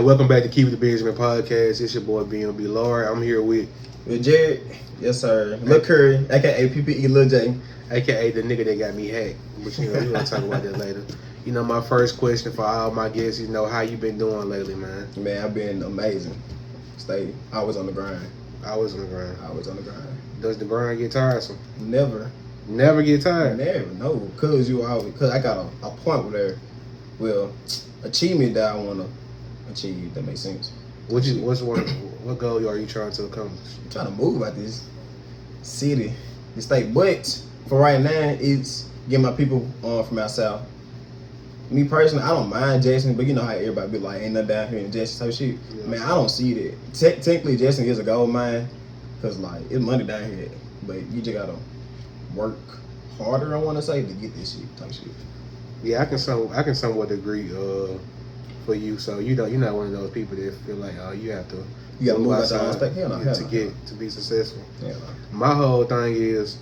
welcome back to Keep the Benjamin Podcast. It's your boy BMB Lari. I'm here with Jared. Yes, sir. Lil Curry, aka PPE Lil J, aka the nigga that got me hacked. But we're gonna talk about that later. My first question for all my guests is, how you been doing lately, man? Man, I've been amazing. Stay always on the grind. Always on the grind. Always on the grind. Does the grind get tiresome? Never. Never get tired? Never. No. Cause I got a point where, achievement that I wanna achieve. That makes sense. What goal are you trying to accomplish? I'm trying to move out this city, this state. But for right now, it's getting my people from out south. Me personally, I don't mind Jackson, but you know how everybody be like, ain't nothing down here in Jackson type shit. Yeah. Man, I don't see that. Technically, Jackson is a gold mine, cause like it's money down here, but you just gotta work harder. I want to say to get this shit type shit. Yeah, I can somewhat agree. For you, so you're not one of those people that feel like you have to move outside to be successful. Yeah. My whole thing is,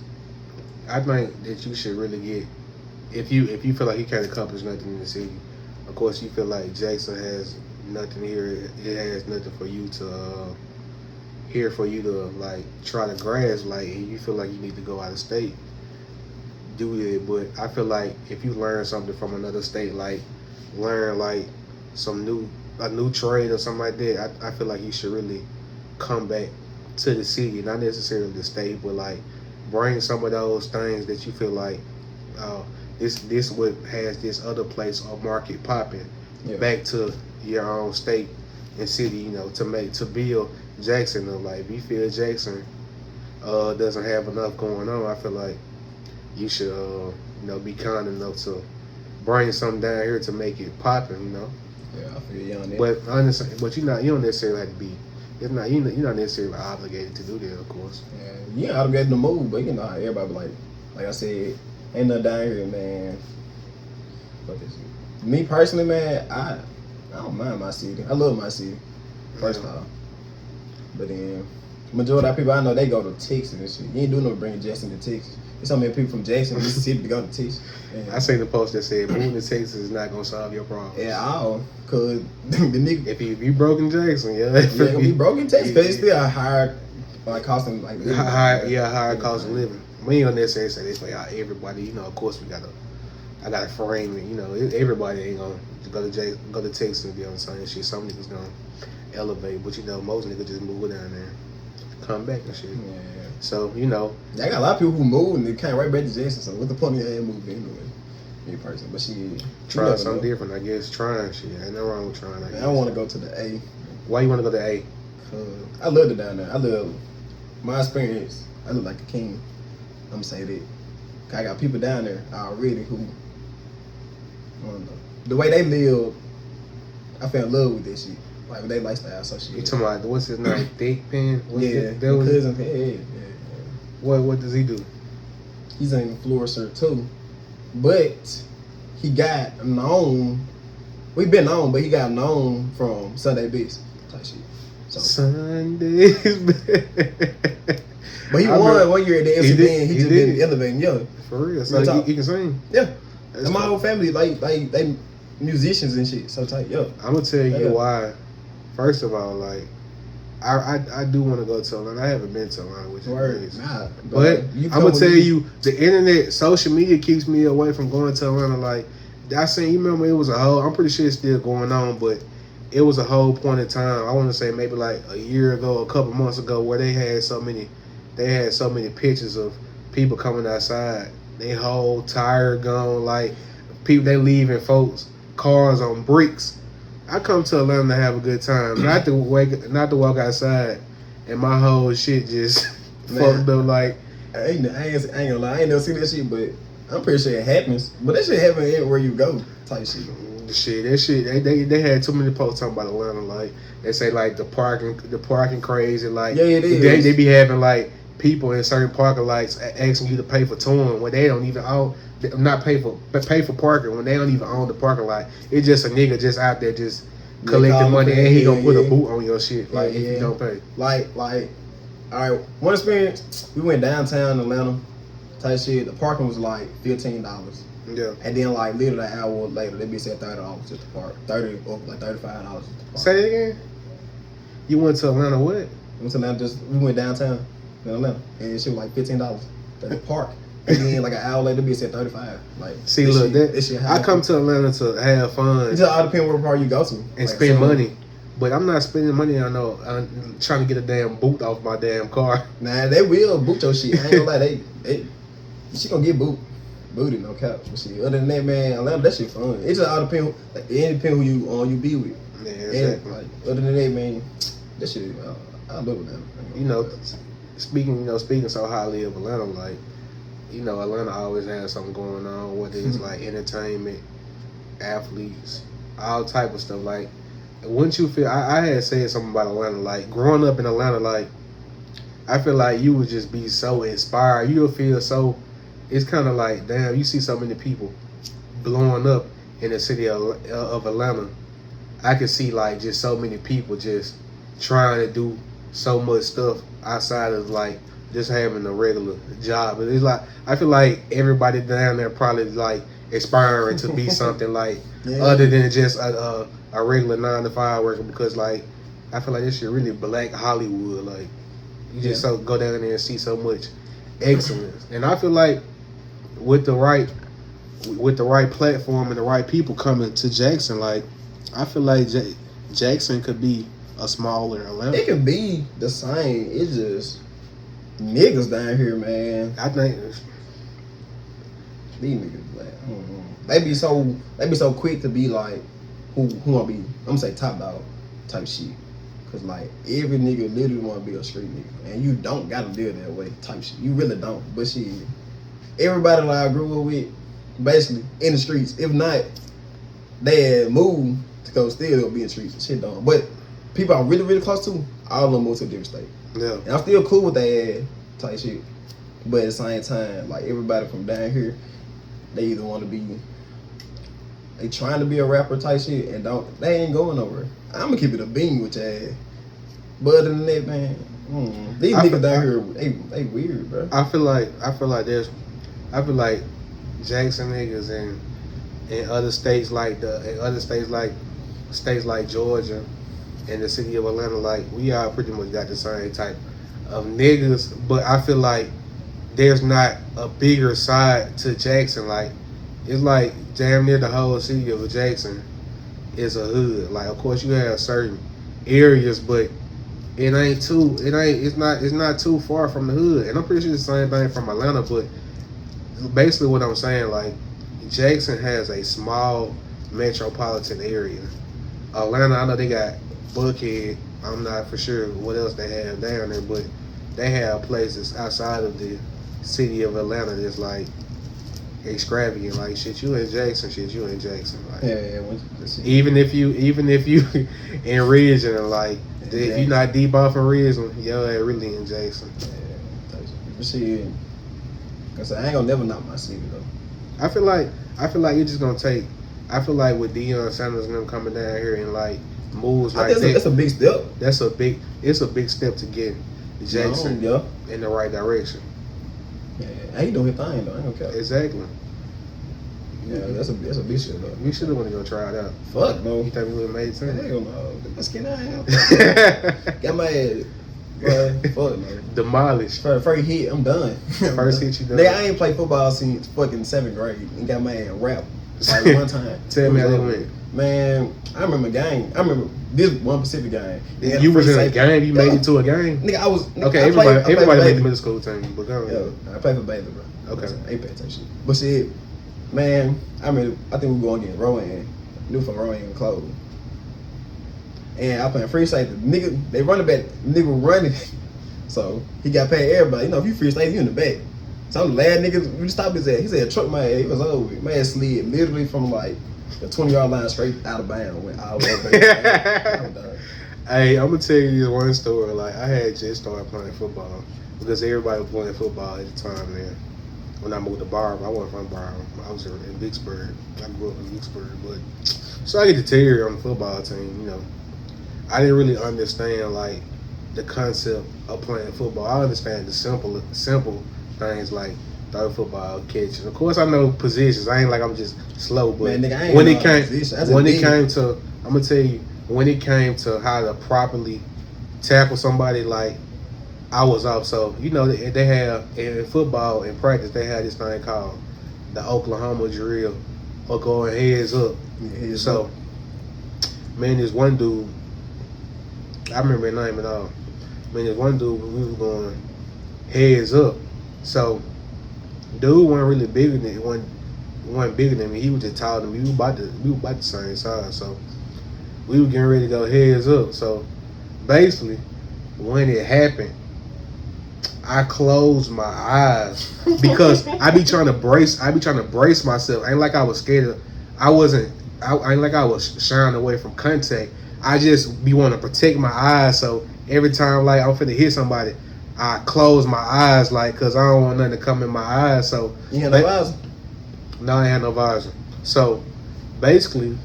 I think that you should really get if you feel like you can't accomplish nothing in the city. Of course, you feel like Jackson has nothing here. It has nothing for you to here for you to like try to grasp. Like, and you feel like you need to go out of state, do it. But I feel like if you learn something from another state, like learn like a new trade or something like that, I feel like you should really come back to the city, not necessarily the state, but like bring some of those things that you feel like this what has this other place or market popping back to your own state and city, to build Jackson up. Like if you feel Jackson doesn't have enough going on, I feel like you should be kind enough to bring something down here to make it popping, Yeah, I feel you on that. But honestly, you don't necessarily have to be. It's not you're not necessarily obligated to do that, of course. Yeah, you ain't obligated to move, but how everybody be like I said, ain't nothing down here, man. But this, me personally, man, I don't mind my city. I love my city, first off. But then majority of people I know, they go to Texas and shit. You ain't doing no bringing Jackson to Texas. There's so many people from Jackson, Mississippi to go to Texas. And I seen the post that said moving to Texas is not gonna solve your problem. Yeah, cause the nigga. If you broke in Jackson, gonna be broke in Texas, cause it's still a higher cost of living. Higher cost of living. We ain't gonna necessarily say this for y'all. Everybody, of course I gotta frame it. Everybody ain't gonna go to Texas and be on the same shit. Some niggas gonna elevate, but most niggas just move down there, come back and shit. Yeah. So I got a lot of people who move and they came right back to Jackson. So what the point of that moving anyway? Me person, but try something different. I guess trying shit. Ain't no wrong with trying. I want to go to the A. Why you want to go to A? I love it down there. I love my experience. I look like a king. I'm gonna say that. I got people down there already who, I don't know, the way they live, I fell in love with that shit. Like with their lifestyle, so shit. You talking about what's his name? Thick Pen? Cousin Pen. Yeah. What does he do? He's an influencer too, but he got known. We've been known, but he got known from Sunday Best type shit. So. Sundays. But he won 1 year at the MCD. He just been elevating, For real, so he can sing. Yeah, and my whole family like they musicians and shit. So tight, I'm gonna tell you why. First of all, like. I do want to go to Atlanta. I haven't been to Atlanta, which is crazy. Nah, but I'm gonna tell you, the internet, social media keeps me away from going to Atlanta. Like I seen, you remember it was a whole. I'm pretty sure it's still going on, but it was a whole point in time. I want to say maybe like a year ago, a couple months ago, where they had so many pictures of people coming outside. They whole tire gone, like people they leaving folks cars on bricks. I come to Atlanta to have a good time, not to walk outside, and my whole shit just fucked up. Like I ain't gonna lie, I ain't never seen that shit, but I'm pretty sure it happens. But that shit happen everywhere you go, type shit. That shit. They had too many posts talking about Atlanta. Like they say, like the parking crazy. Like it is. They be having like people in certain parking lots asking you to pay for towing when they don't even own. Not pay for parking when they don't even own the parking lot. It's just a nigga just out there just collecting money and he gonna put a boot on your shit if you don't pay. Like all right, one experience, we went downtown Atlanta type shit. The parking was like $15. Yeah. And then like literally an hour later, they be saying $30 at the park, 30 or like $35 at the park. Say it again. You went to Atlanta what? We went downtown in Atlanta, and she was like $15 at the park. And then like an hour later, they be saying 35. Like, see, look, this shit I come to Atlanta to have fun. It just all depends what part you go to and like, spend money. But I'm not spending money on I'm trying to get a damn boot off my damn car. Nah, they will boot your shit. I ain't gonna lie, she gonna get booted, no cap. But shit, other than that, man, Atlanta, that shit fun. It just all depends. Like, it depends who you be with. Yeah, exactly. And, like, other than that, man, that shit, I love Atlanta. You know, speaking so highly of Atlanta, like, you know, Atlanta always has something going on, whether it's like entertainment, athletes, all type of stuff. Like, wouldn't you feel? I had said something about Atlanta. Like, growing up in Atlanta, like, I feel like you would just be so inspired. You'll feel so. It's kind of like, damn, you see so many people blowing up in the city of Atlanta. I can see like just so many people just trying to do so much stuff outside of like just having a regular job. But it's like I feel like everybody down there probably like aspiring to be something like other than just a regular 9-to-5 worker, because like I feel like this shit really black Hollywood. Like you just so go down there and see so much excellence, and I feel like with the right platform and the right people coming to Jackson, like I feel like Jackson could be a smaller Atlanta. It could be the same. It's just niggas down here, man. I think these niggas black. They be so quick to be like who I'm gonna say top dog type shit. Cause like every nigga literally wanna be a street nigga, and you don't gotta live that way type shit. You really don't. But shit, everybody that I grew up with, basically in the streets. If not, they had moved to go still be in the streets and shit don't. But people I'm really really close to, all of them moved to a different state. Yeah. And I'm still cool with that type shit. But at the same time, like everybody from down here, they either want to be, they trying to be a rapper type shit and they ain't going nowhere. I'm gonna keep it a bean with your ass. But other than that, man, these niggas down here, they weird, bro. I feel like Jackson niggas in other states like states like Georgia and the city of Atlanta, like we all pretty much got the same type of niggas, but I feel like there's not a bigger side to Jackson. Like it's like damn near the whole city of Jackson is a hood. Like of course you have certain areas, but it's not too far from the hood. And I'm pretty sure the same thing from Atlanta, but basically what I'm saying, like Jackson has a small metropolitan area. Atlanta, I know they got Buckhead. I'm not for sure what else they have down there, but they have places outside of the city of Atlanta that's like extravagant. Like shit, you in Jackson. Like, even if you in region, like if you not deep off in region, yo, ain't really in Jackson. See, cause I ain't gonna never knock my city though. I feel like you're just gonna take. I feel like with Deion Sanders and them coming down here and like moves like that, that's a big step. It's a big step to get Jackson in the right direction. Yeah, he doing his thing though. I don't care. Exactly. Yeah, that's a big shit though. We should have went to go try it out. Fuck no. You think we would have made sense? Hell no. Let's get out. Got my ass. Fuck no. Demolished. First hit, I'm done. First hit, you done. Nigga, I ain't played football since fucking 7th grade and got my ass wrapped. Like one time. Tell me how that went. Man, I remember a game. I remember this one Pacific game. You was in a game? You made it to a game? Nigga, I was. Okay, everybody made the middle school team, but go ahead. Yeah, I played for Baylor, bro. Okay. Apex type shit. But shit, man, I think we were going against Rowan. New for Rowan closed. And I playing free safety. Nigga, they running back. Nigga running. So he got paid everybody. You know, if you free safety, you in the back. So I'm the last nigga, we stopped his ass. He said, truck my ass. He was over. Man slid literally from like the 20-yard line straight out of bounds. Went all the way back. Hey, I'm gonna tell you this one story. Like I had just started playing football because everybody was playing football at the time. Then when I moved to Barber, I wasn't from Barber. I was in Vicksburg. I grew up in Vicksburg, but so I get to Terry on the football team. You know, I didn't really understand like the concept of playing football. I understand the simple things like throw football, catch. And of course, I know positions. I ain't like I'm just slow, but Man, nigga, I ain't when know it came, position. when it came to, I'm gonna tell you, when it came to how to properly tackle somebody, like I was off. So you know, they have in football in practice, they had this thing called the Oklahoma drill, or going heads up. Yeah, So, man, this one dude, I remember his name and all. Man, this one dude, we was going heads up. So, dude wasn't really bigger than wasn't bigger than me. He was just taller than me. We were about the same size. So, we were getting ready to go heads up. So, basically, when it happened, I closed my eyes because I be trying to brace myself. Ain't like I was scared of. I ain't like I was shying away from contact. I just be want to protect my eyes. So every time like I'm finna hit somebody, I close my eyes like because I don't want nothing to come in my eyes. So you had no visor? No, I ain't had no visor. So basically,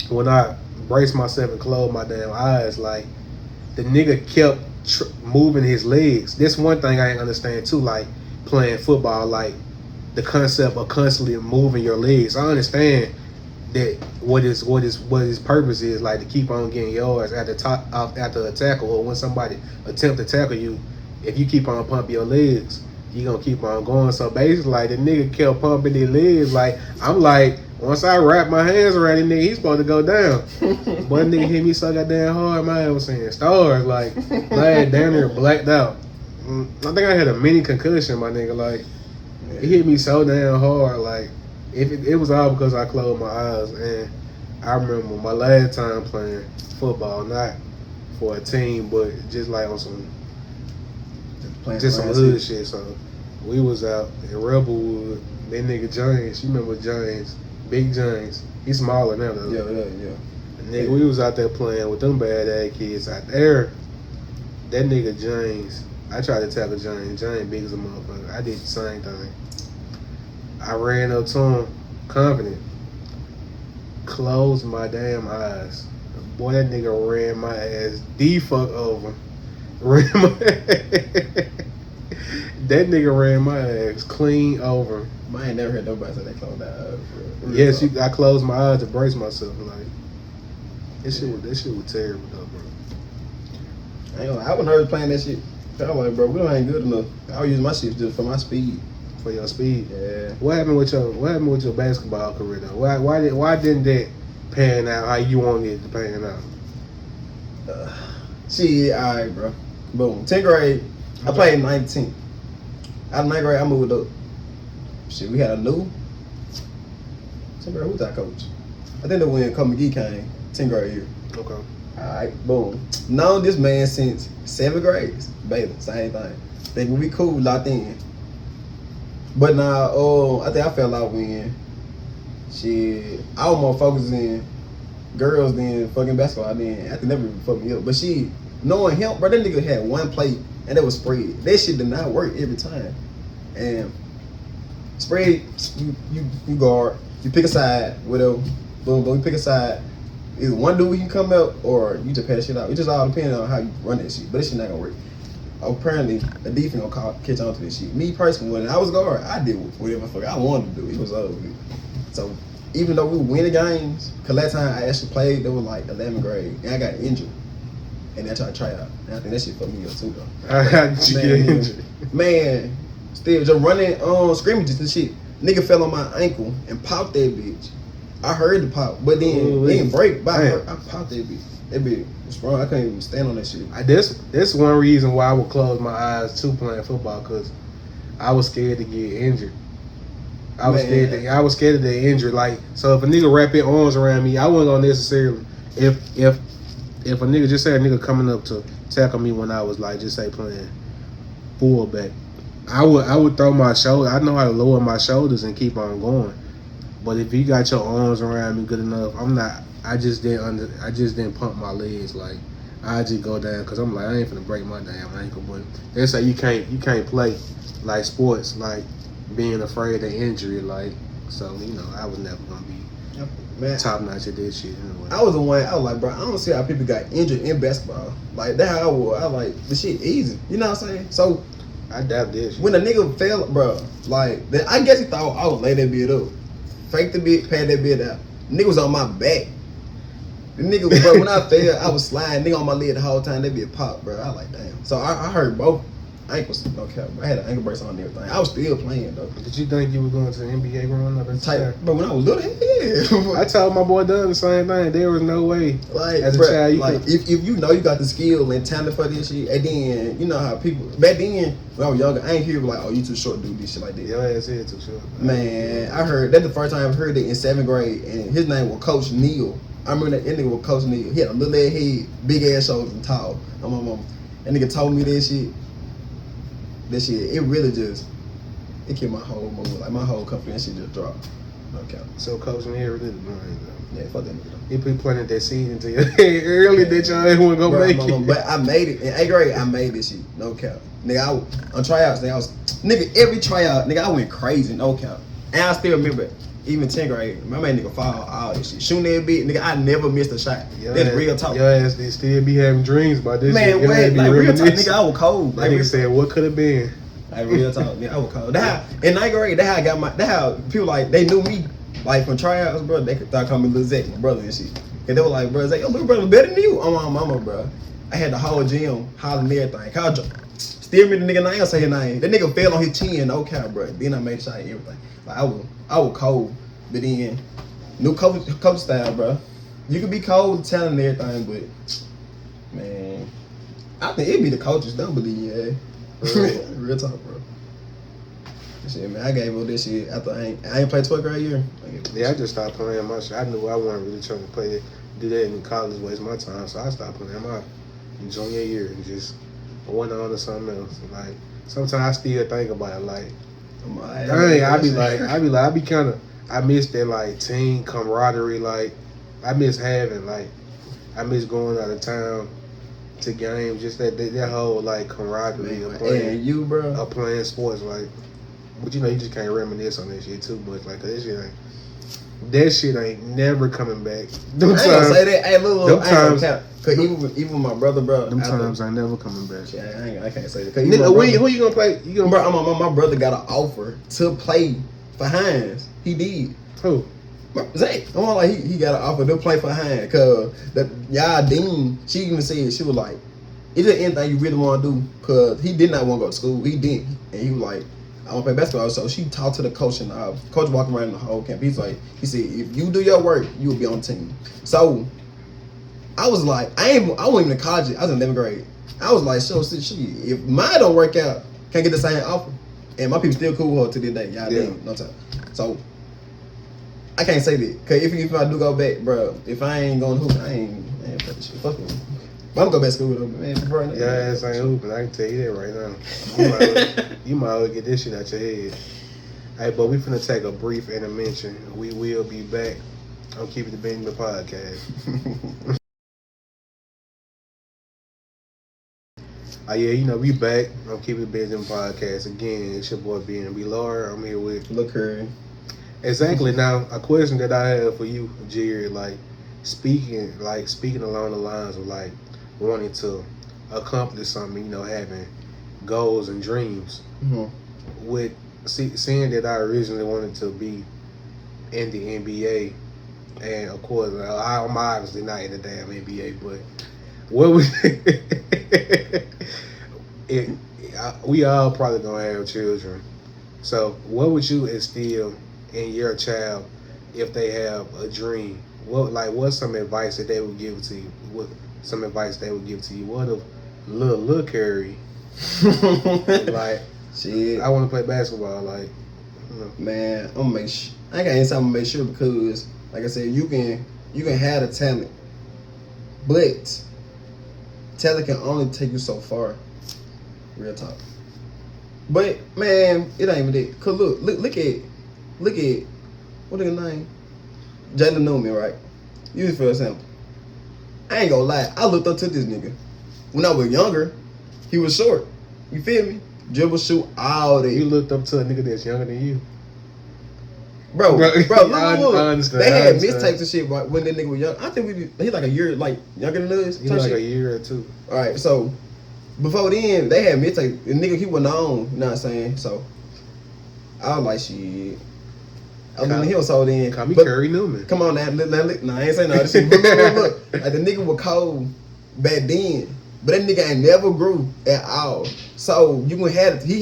when I braced myself and closed my damn eyes, like the nigga kept moving his legs. This one thing I ain't understand too, like playing football, like the concept of constantly moving your legs. I understand that what his purpose is, like to keep on getting yards at the top after a tackle, or when somebody attempt to tackle you. If you keep on pumping your legs, you gonna keep on going. So basically, like the nigga kept pumping his legs. Like I'm like, once I wrap my hands around the nigga, he's supposed to go down. But nigga hit me so goddamn hard, my ass was seeing stars. Like my ass down there blacked out. I think I had a mini concussion, my nigga. Like it hit me so damn hard. Like if it was all because I closed my eyes. And I remember my last time playing football, not for a team, but just like on some hood shit. So we was out in Rebelwood. That nigga James, you remember James? Big James. He's smaller now though. Yeah. Nigga, we was out there playing with them bad ass kids out there. That nigga James, I tried to tackle James. James big as a motherfucker. I did the same thing. I ran up to him, confident. Closed my damn eyes. Boy, that nigga ran my ass the fuck over. That nigga ran my ass clean over. I ain't never heard nobody say they closed their eyes. Yes, I closed my eyes to brace myself. Like this shit was terrible though, bro. I ain't gonna lie, I was nervous playing that shit. I was like, bro, we ain't good enough. I was using my shit just for my speed. For your speed. Yeah. What happened with your basketball career though? Why didn't that pan out how you wanted it to pan out? Shit, alright, bro. Boom. 10th grade, I played 19th. Out of 9th grade, I moved up. Shit, we had a new 10th grade. Who's our coach? I think that when Coach McGee came, 10th grade year. Okay. Alright, boom. Known this man since 7th grade. Baylor, same thing. Thinking we cool, locked in. But now, I think I fell out when shit. I was more focused in girls than fucking basketball. Then I think that really fucked me up. But she, knowing him, bro, that nigga had one plate and it was spread. That shit did not work every time. And spread, you guard, you pick a side, whatever. Boom, boom, you pick a side. Either one dude can come out or you just pass shit out. It just all depends on how you run that shit. But that shit not gonna work. Apparently, the defense gonna catch on to this shit. Me personally, when I was guard, I did whatever the fuck I wanted to do. It was over. So even though we were winning games, cause last time I actually played, they was like 11th grade, and I got injured, and I tried to try out. And I think that shit fucked me up too, though. How did you get injured? Man, still just running scrimmages and shit. Nigga fell on my ankle and popped that bitch. I heard the pop, but then it didn't break. But I popped that bitch. That bitch was strong. I couldn't even stand on that shit. This one reason why I would close my eyes to playing football, because I was scared to get injured. I was scared of the injury. Like, so if a nigga wrap his arms around me, I wasn't gonna necessarily if a nigga, just say a nigga coming up to tackle me when I was like, just say playing fullback, I would throw my shoulder. I know how to lower my shoulders and keep on going. But if you got your arms around me good enough, I just didn't pump my legs. Like I just go down because I'm like, I ain't finna break my damn ankle. But they say you can't play like sports, like being afraid of injury. Like, so I was never gonna be top notch at this shit anyway. I was the one. I was like, bro, I don't see how people got injured in basketball. Like that, how I was like, the shit easy. You know what I'm saying? So I doubt this. When a nigga fell, bro, like, I guess he thought I would lay that bit up. Fake the bit, pad that bit out. Nigga was on my back. The nigga, bro, when I fell, I was sliding. Nigga on my leg the whole time. That bit pop, bro. I like, damn. So I heard both ankles. No cap. I had an ankle brace on and everything. I was still playing, though. Did you think you were going to the NBA growing up? Type, bro, when I was little, yeah. I told my boy Doug the same thing. There was no way. Like, as a bro, child, you like could, if you know you got the skill and talent for this shit, and then you know how people back then when I was younger, I ain't hear like, oh, you too short to do this shit like that. your ass is too short. Man, I heard that the first time I heard it in 7th grade, and his name was Coach Neal. I remember that nigga was Coach Neal. He had a little ass head, big ass shoulders, and tall. I'm my mama. That nigga told me that shit. That shit, it really just, it killed my whole mood. Like my whole confidence shit just dropped. No cap. So Coach Neal really blind though. Yeah, fuck that nigga. He put planted that seed into your head early that y'all ain't want to go Bro, make mama, it. but I made it in 8th grade. I made this shit. No cap. Nigga, on tryouts, nigga, every tryout, nigga, I went crazy. No cap. And I still remember, even 10th grade, my man nigga fall all this shit. Shooting that bit, nigga, I never missed a shot. That's real talk. Your ass they still be having dreams about this Man, shit. Your wait, ass be like real talk, reminiscing. nigga, I was cold. That Like, nigga said, what could have been? like real talk, nigga, I was cold. That how, in 9th grade, that how I got my, that how people like, they knew me. Like from tryouts, bro, they could start calling me Lil Zach, my brother and shit. And they were like, bro, Zach, your little brother better than you. Oh my mama, bro. I had the whole gym hollering everything. Kyle still me the nigga name, say his name. That nigga fell on his chin, no cap, bro. Then I made a shot and everything. Like I was cold, but then new coach style, bro. You could be cold, talented and everything, but man, I think it be the coaches don't believe, yeah. Real talk, bro. Shit, man, I gave up this shit after I ain't played 12th grade year. Yeah, I just stopped playing my shit. I knew I wasn't really trying to play it, do that in college, waste my time. So I stopped playing my junior year and just went on to something else. Like sometimes I still think about it. Like, dang, I be kind of, I miss that like team camaraderie. Like, I miss having I miss going out of town to games. Just that whole like camaraderie of playing. And you, bro, of playing sports like. But you know, you just can't reminisce on that shit too much. Like that shit ain't never coming back. I ain't gonna say that. Hey, look, I ain't gonna cap. Cause even my brother, bro, them times ain't never coming back. Yeah, I can't say that. Nigga, who you gonna play? You gonna bro? My brother got an offer to play for Hines. He did. Who? Zach. I'm like he got an offer to play for Hines. Cause y'all Dean, she even said she was like, is there anything you really want to do? Cause he did not want to go to school. He didn't, and he was like, I want to play basketball. So she talked to the coach, and coach walking around the whole camp. He said, if you do your work, you will be on the team. So I was like, I wasn't even in college. I was in 11th grade. I was like, if mine don't work out, can't get the same offer. And my people still cool with her to this day. Y'all didn't, no time. So I can't say that. Cause if I do go back, bro, if I ain't going to hoop, I ain't play this shit. Fuck it. I'm gonna go back to school with him, man. Bro, your ass ain't hooping. I can tell you that right now. You might well get this shit out your head. Hey, but we finna take a brief intervention. We will be back on Keep It the BMB podcast. Yeah, you know, we back on Keep It the BMB podcast again. It's your boy BMB Lari. I'm here with Look Curry. Exactly. Now, a question that I have for you, Jerry, speaking along the lines of wanting to accomplish something, you know, having goals and dreams. Mm-hmm. With seeing that I originally wanted to be in the NBA, and of course, I'm obviously not in the damn NBA, but what was we all probably gonna have children. So, what would you instill in your child if they have a dream? What's some advice that they would give to you? What if Lil Curry shit, I want to play basketball, man, I'm gonna make sure. I got anything to make sure because, like I said, you can have the talent, but talent can only take you so far. Real talk. But man, it ain't even that. Cause look at what is his name? Jalen Newman, right? Use for example. I ain't gonna lie, I looked up to this nigga. When I was younger, he was short. You feel me? Dribble, shoot, all that. You looked up to a nigga that's younger than you. Bro, look. I understand. They had mixtapes and shit when that nigga was young. I think he's like a year younger than us. He's like a year or two. All right, so before then, they had mixtape. The nigga, he wasn't on, you know what I'm saying? So, I was like, shit. I mean, he was sold in. Call me Curry Newman. Come on now. Nah, I ain't saying no other shit. But look. Like, the nigga was cold back then. But that nigga ain't never grew at all. So, he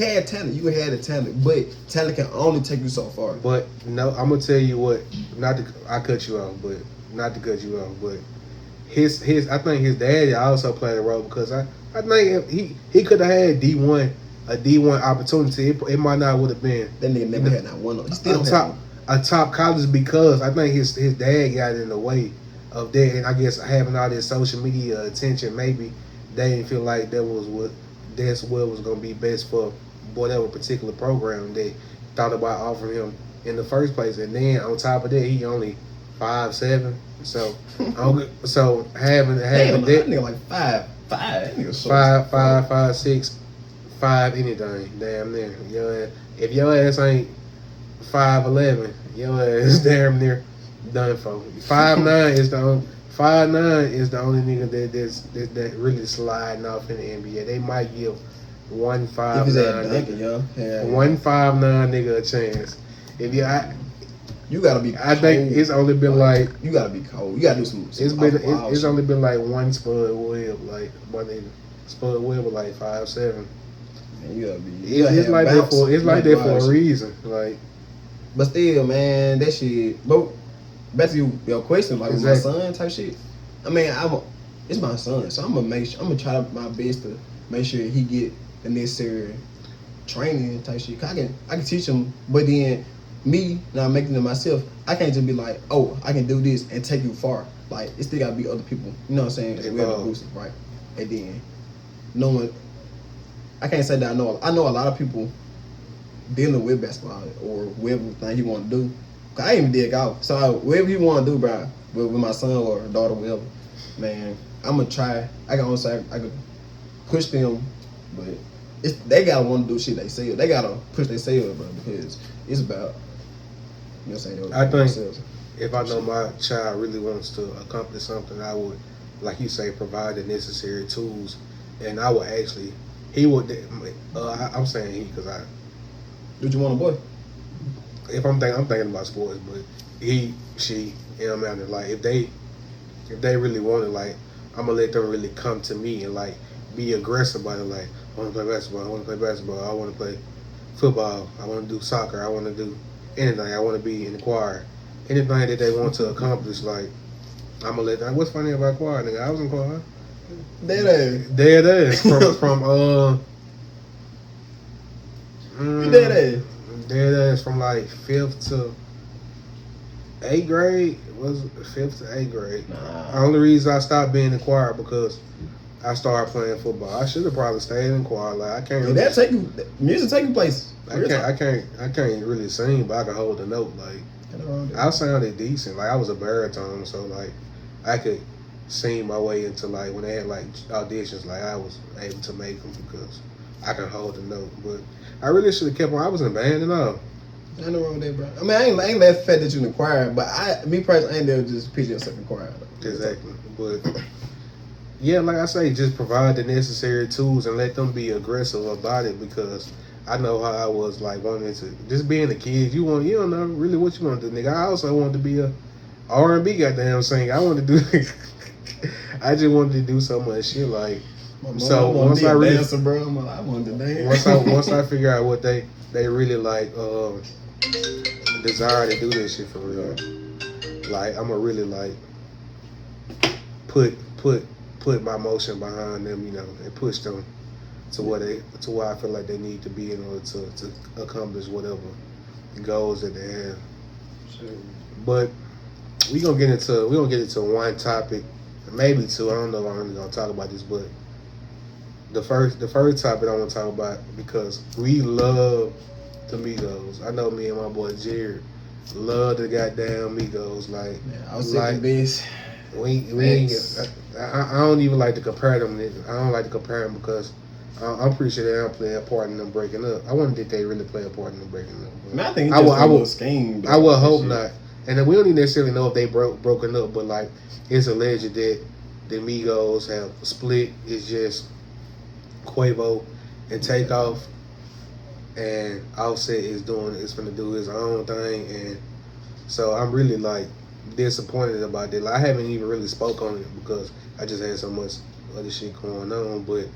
had talent. You can have the talent. But talent can only take you so far. But, no, I'm going to tell you what. I cut you off, but not to cut you off. But I think his daddy also played a role because I think he could have had a D1 opportunity. It might not would have been. That nigga never had not one. He still a top college because I think his dad got in the way of that, and I guess having all this social media attention, maybe they didn't feel like that's what was gonna be best for whatever particular program they thought about offering him in the first place. And then on top of that, he only 5'7", so having damn, that nigga like 5'5", that nigga so 5'6", 5 anything, damn near. If your ass ain't 5'11", your ass is damn near done for. 5'9" is the only 5'9" is the only nigga that really sliding off in the NBA. They might give 1'5" nigga, 1'5" nigga a chance. You gotta be cold. I think it's only been like you gotta be cold. You gotta do some it's only been like one Spud Webb, like one nigga. Spud Webb was like 5'7". Man, you gotta be. It's like that for a reason, like. But still, man, that shit. But back to your question, like exactly. With my son type shit. I mean, it's my son, so I'm gonna try my best to make sure he get the necessary training type shit. 'Cause I can teach him, but then me now making it myself, I can't just be like, oh, I can do this and take you far. Like it still gotta be other people. You know what I'm saying? We have to boost it, right? And then knowing, I can't say that I know a lot of people dealing with basketball or whatever thing he want to do. Cause I ain't even dig out. So whatever he want to do, bro, with my son or daughter, whatever, man, I'm gonna try. I can only say I could push them, but they gotta want to do shit they say. They gotta push themselves, bro, because it's about. You know what I'm saying? I think if I know my child really wants to accomplish something, I would, like you say, provide the necessary tools, and I would actually, he would. I'm saying he because I. What you want a boy? If I'm thinking about sports, but he, she, it don't matter. Like if they really want it, like I'm gonna let them really come to me and like be aggressive about it. Like I want to play basketball. I want to play basketball. I want to play football. I want to do soccer. I want to do anything. I want to be in the choir. Anything that they want to accomplish, like I'm gonna let them. What's funny about choir, nigga? I was in choir. Dead ass. Dead ass. From Dead ass from like 5th to 8th grade. Was it 5th to 8th grade? Nah. The only reason I stopped being in choir because I started playing football. I should have probably stayed in choir. Like I can't. That take you. Music take you places. I can't really sing, but I can hold the note. Like I sounded decent. Like I was a baritone, so like I could sing my way into like when they had like auditions. Like I was able to make them because I can hold the note. But I really should have kept on. I was in a band and all. I know wrong with that, bro. I mean, I ain't that fat that you in the choir, but me personally, I ain't there to just picture yourself in choir. Exactly. But yeah, like I say, just provide the necessary tools and let them be aggressive about it because I know how I was like wanting to just being a kid. You don't know really what you want to do, nigga. I also wanted to be a R&B goddamn singer. I wanted to do. I just wanted to do so much shit like. So once I really, dancer, bro, I wanted to dance. Once I figure out what they really like desire to do this shit for real, like I'm gonna really like put my motion behind them, you know, and push them to where I feel like they need to be in order to accomplish whatever goals that they have. Sure. But we gonna get into one topic, maybe two. I don't know if I'm really gonna talk about this, but the first topic I want to talk about because we love the Migos. I know me and my boy Jared love the goddamn Migos. Like, man, I was sick of this. We I don't even like to compare them. I don't like to compare them because I'm pretty sure they don't play a part in them breaking up. I wonder if they really play a part in them breaking up. Man, I think it's just a little scheme. I would hope not. And then we don't even necessarily know if they broken up, but like it's alleged that the Migos have split. It's just Quavo and Takeoff, and Offset is finna do his own thing, and so I'm really like disappointed about that. Like I haven't even really spoke on it because I just had so much other shit going on, but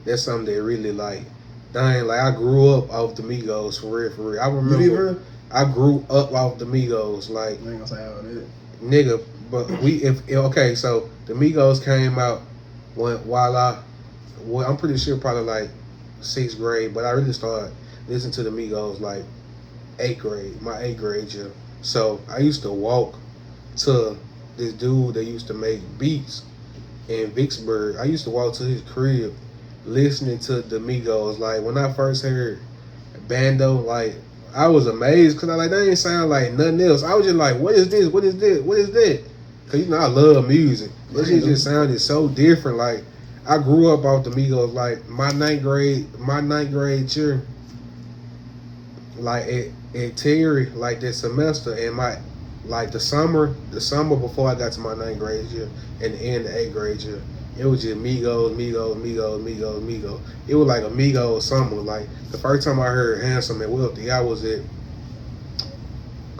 that's something that really like, dang, like I grew up off the Migos for real, for real. I remember I grew up off the Migos, like I ain't gonna say all that. nigga. But okay, so the Migos came out I'm pretty sure probably like 6th grade, but I really started listening to the Migos like 8th grade, my 8th grade year. So I used to walk to this dude that used to make beats in Vicksburg. I used to walk to his crib listening to the Migos. Like when I first heard Bando, like I was amazed because I like they ain't sound like nothing else. I was just like, what is this? What is this? What is that? Cause you know I love music. This shit just sounded so different. Like I grew up off the Migos. Like my ninth grade year, like at Terry, like that semester, and my like the summer before I got to my ninth grade year and the end of 8th grade year, it was just Migos. It was like a Migos summer. Like the first time I heard Handsome and Wealthy, I was at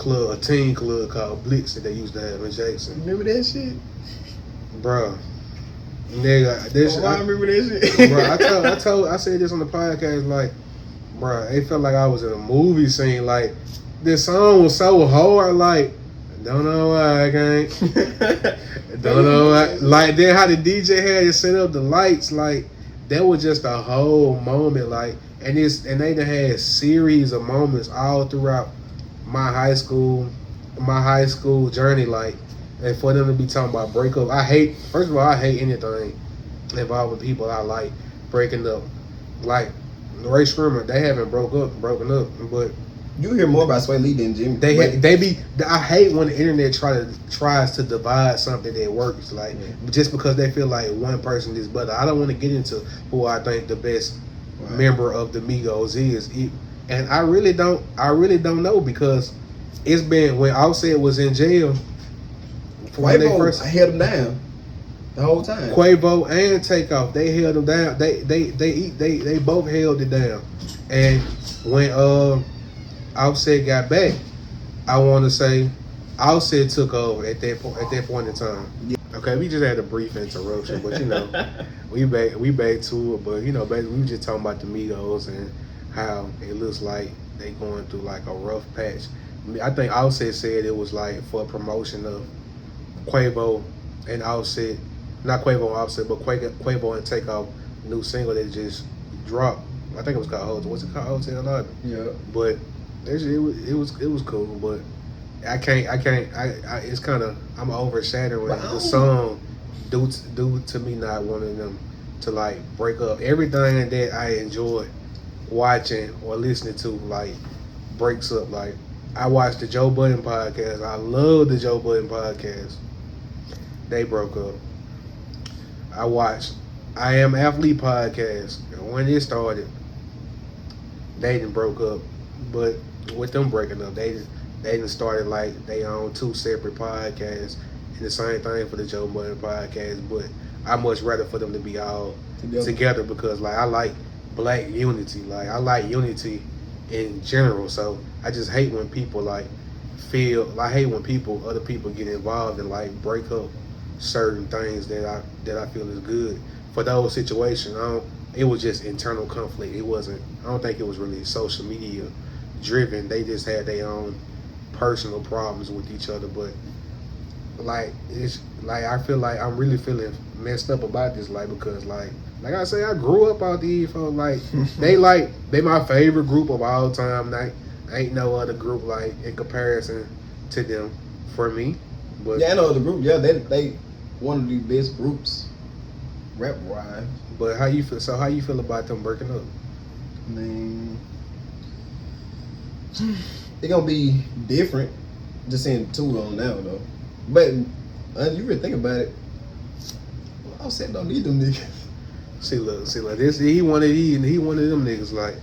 a teen club called Blitz that they used to have in Jackson. Remember that shit? Bruh. Nigga, I remember that shit. Bro, I said this on the podcast, like, bro, it felt like I was in a movie scene. Like, this song was so hard, like, don't know why I can't. Don't know why. Like, then how the DJ had to set up the lights, like, that was just a whole moment, like, and they done had series of moments all throughout my high school journey, like. And for them to be talking about breakup, first of all, I hate anything involving people I like breaking up. Like Ray Shrimmer, they haven't broken up, but you hear more about Sway Lee than Jimmy. I hate when the internet tries to divide something that works, like just because they feel like one person is better. I don't want to get into who I think the best member of the Migos is, and I really don't know because it's been when Offset was in jail. Quavo held him down the whole time. Quavo and Takeoff, they held him down. They both held it down. And when Offset got back, I want to say Offset took over at that point in time. Yeah. Okay, we just had a brief interruption, but you know, we back to it. But you know, basically, we were just talking about the Migos and how it looks like they going through like a rough patch. I think Offset said it was like for a promotion of Quavo and Offset, not Quavo and Offset, but Quavo and Takeoff new single that just dropped. I think it was called Hotel. What's it called? Hotel Lobby. Yeah. But it was cool, but I can't. It's kind of I'm overshadowing the song due to me not wanting them to like break up. Everything that I enjoyed watching or listening to like breaks up. Like I watched the Joe Budden podcast. I love the Joe Budden podcast. They broke up. I watched I Am Athlete podcast. And when it started, they didn't broke up. But with them breaking up, they didn't started like they own 2 separate podcasts. And the same thing for the Joe Budden podcast. But I much rather for them to be all together because like I like black unity. Like I like unity in general. So I just hate when people like I hate when other people get involved and like break up certain things that I feel is good for those situations. It was just internal conflict. I don't think it was really social media driven. They just had their own personal problems with each other. But like it's like I feel like I'm really feeling messed up about this, like because like I say I grew up out these folks. Like they my favorite group of all time. Like ain't no other group like in comparison to them for me. But yeah, I know the group. Yeah, they one of the best groups, rap wise. But how you feel? So how you feel about them breaking up? I mean, it's gonna be different. Just seeing 2 on now though. But you really think about it, I was saying don't need them niggas. See, look, this he one of them niggas like.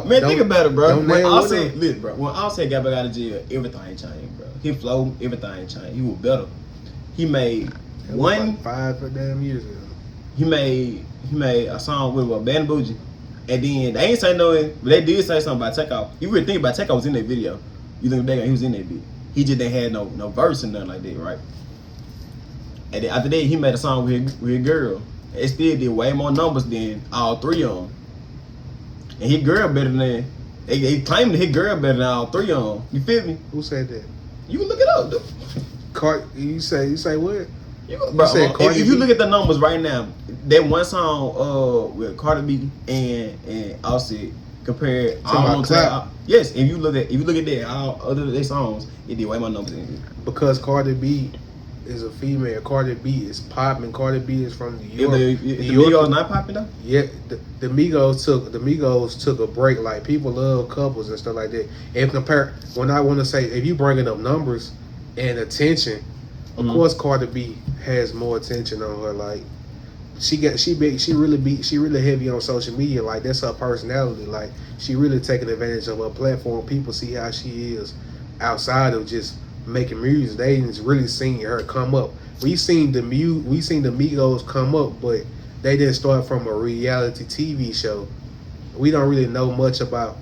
Man, think about it, bro. When Offset got back out of jail, everything changed, bro. He flowed, everything changed. He was better. He made like 5 damn years ago. he made a song with Bad Bougie, and then they ain't say nothing, but they did say something about Takeoff. You really think about Takeoff was in that video. You think back, he was in that beat. He just didn't have no verse and nothing like that, right? And then after that, he made a song with his girl. It still did way more numbers than all three of them. And his girl better than they claimed his girl better than all three of them. You feel me? Who said that? You can look it up, dude. You say what? Bro, if you look at the numbers right now, that one song with Cardi B and Offset compared all to yes, if you look at that all other than their songs, it did way more numbers than it. Because Cardi B is a female. Cardi B is popping. Cardi B is from New York. The Migos not popping though? Yeah, the Migos took a break. Like people love couples and stuff like that. And when I want to say if you bringing up numbers and attention, of course Cardi B has more attention on her. Like she really heavy on social media. Like that's her personality. Like she really taking advantage of her platform. People see how she is outside of just making music. They ain't really seen her come up. We seen the Migos come up, but they didn't start from a reality TV show. We don't really know much about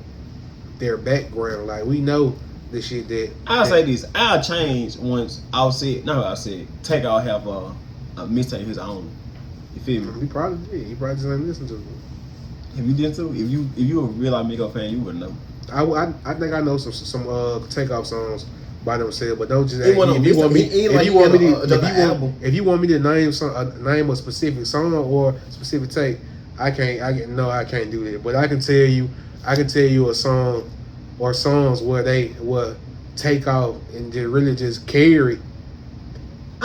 their background. Like we know the shit that I'll say this. I'll change once Takeoff have a mixtape his own. You feel me? He probably did. He probably just didn't listen to it. If you did too, if you a real Migos fan, you would know. I think I know some Takeoff songs by themselves, but don't just. If you want me to name a specific song or specific take, I can't do that. But I can tell you a song or songs where they will take off and just carry.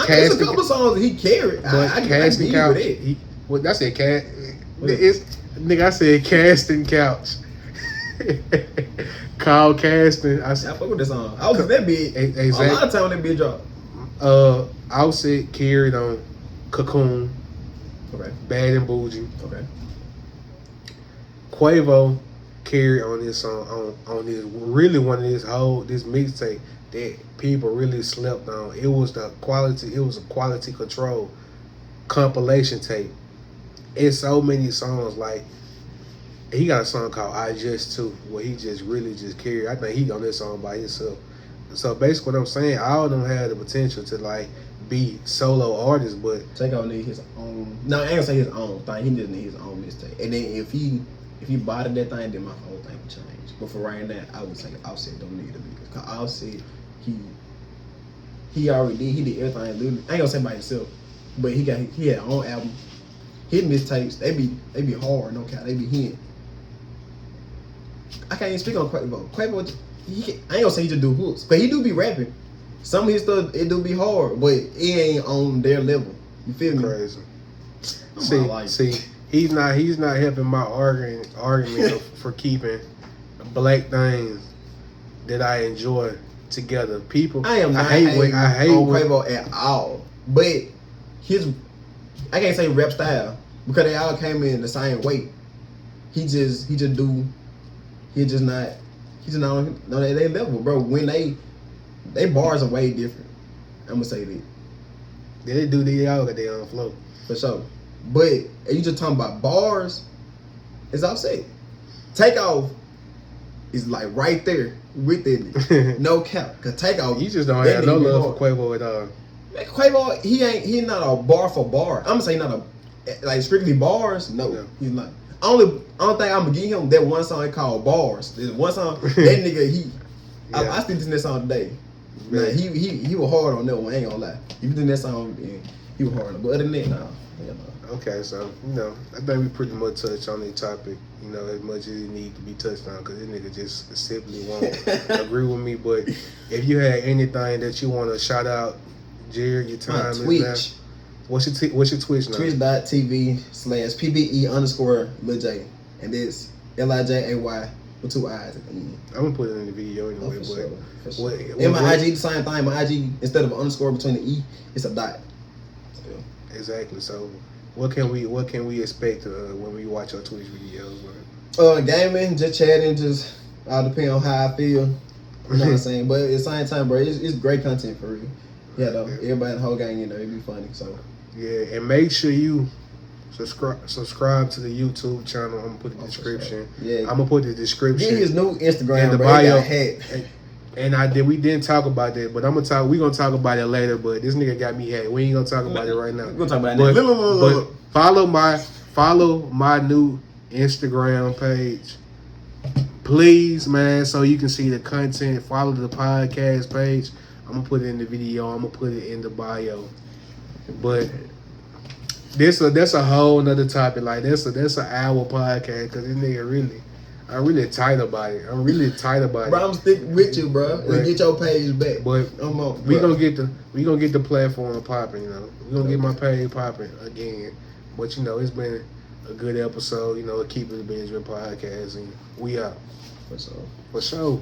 There's a couple songs that he carried. But casting couch. I said cat. I said casting couch. Called casting. I fuck with this song. I was that big. Exactly. A lot of time when that big drop. Offset carried on Cocoon. Okay. Bad and Bougie. Okay. Quavo carried on this song on this really one of this mixtape that people really slept on. It was a quality control compilation tape. It's so many songs. Like he got a song called I Just Too where he just really just carried. I think he on this song by himself. So basically what I'm saying, all of them have the potential to like be solo artists, but Takeoff need his own. No, I ain't gonna say his own thing. He just need his own mixtape. And then if he bought that thing, then my whole thing would change. But for right now, I would say Offset don't need a Migos. Cause Offset, he already did. He did everything. Literally, I ain't gonna say by himself, but he had his own album. His mixtapes, they be hard, no cap. They be hitting. I can't even speak on Quavo. Quavo, I ain't gonna say he just do hooks, but he do be rapping. Some of his stuff it do be hard, but it ain't on their level. You feel me? Crazy. See, he's not helping my argument for keeping black things that I enjoy together. People, I hate Quavo at all, but I can't say rap style because they all came in the same way. He's just not on their level, bro. When they bars are way different. I'm gonna say that. Yeah, they all got their own flow. For sure. But if you just talking about bars, it's Offset. Takeoff is like right there with it. No cap. Cause Takeoff, you just don't have no love for Quavo at all. Man, Quavo, he not a bar for bar. I'm gonna say not like strictly bars. No, he's not. Only thing I'm gonna give him that one song called Bars. There's one song that nigga I still listen to that song today. Nah, he was hard on that one. I ain't gonna lie. He was in that song and he was hard. But other than that, nah. Okay, so I think we pretty much touched on the topic. As much as it need to be touched on, because this nigga just simply won't agree with me. But if you had anything that you want to shout out, Jared, your time is now. What's your Twitch now? Twitch.tv/PBE_Lil J. And it's LIJAY with 2 eyes at the end. I'm going to put it in the video anyway. For sure. And my IG, the same thing. My IG, instead of an underscore between the E, it's a dot. Exactly. So what can we expect when we watch our Twitch videos? Gaming, just chatting, just all depend on how I feel. You know what I'm saying? But at the same time, bro, it's great content for real. Yeah, though. Everybody in the whole gang, it'd be funny. So yeah, and make sure you Subscribe to the YouTube channel. I'm gonna put the description. Yeah. I'm gonna put the description. Get his new Instagram, in the bro. bio. He got hacked. And we didn't talk about that, but we gonna talk about it later. But this nigga got me hacked. We ain't gonna talk about it right now. We're gonna talk about But, that. but follow my new Instagram page, please, man, so you can see the content. Follow the podcast page. I'm gonna put it in the video. I'm gonna put it in the bio. But that's a whole nother topic. Like that's an hour podcast because this nigga I'm really tight about it. Bro, I'm sticking with you, bro. But, get your page back. But we gonna get the platform popping. You know, we gonna get my page popping again. But you know, it's been a good episode. You know, Keep It Benjamin podcast, and we out For sure. For sure.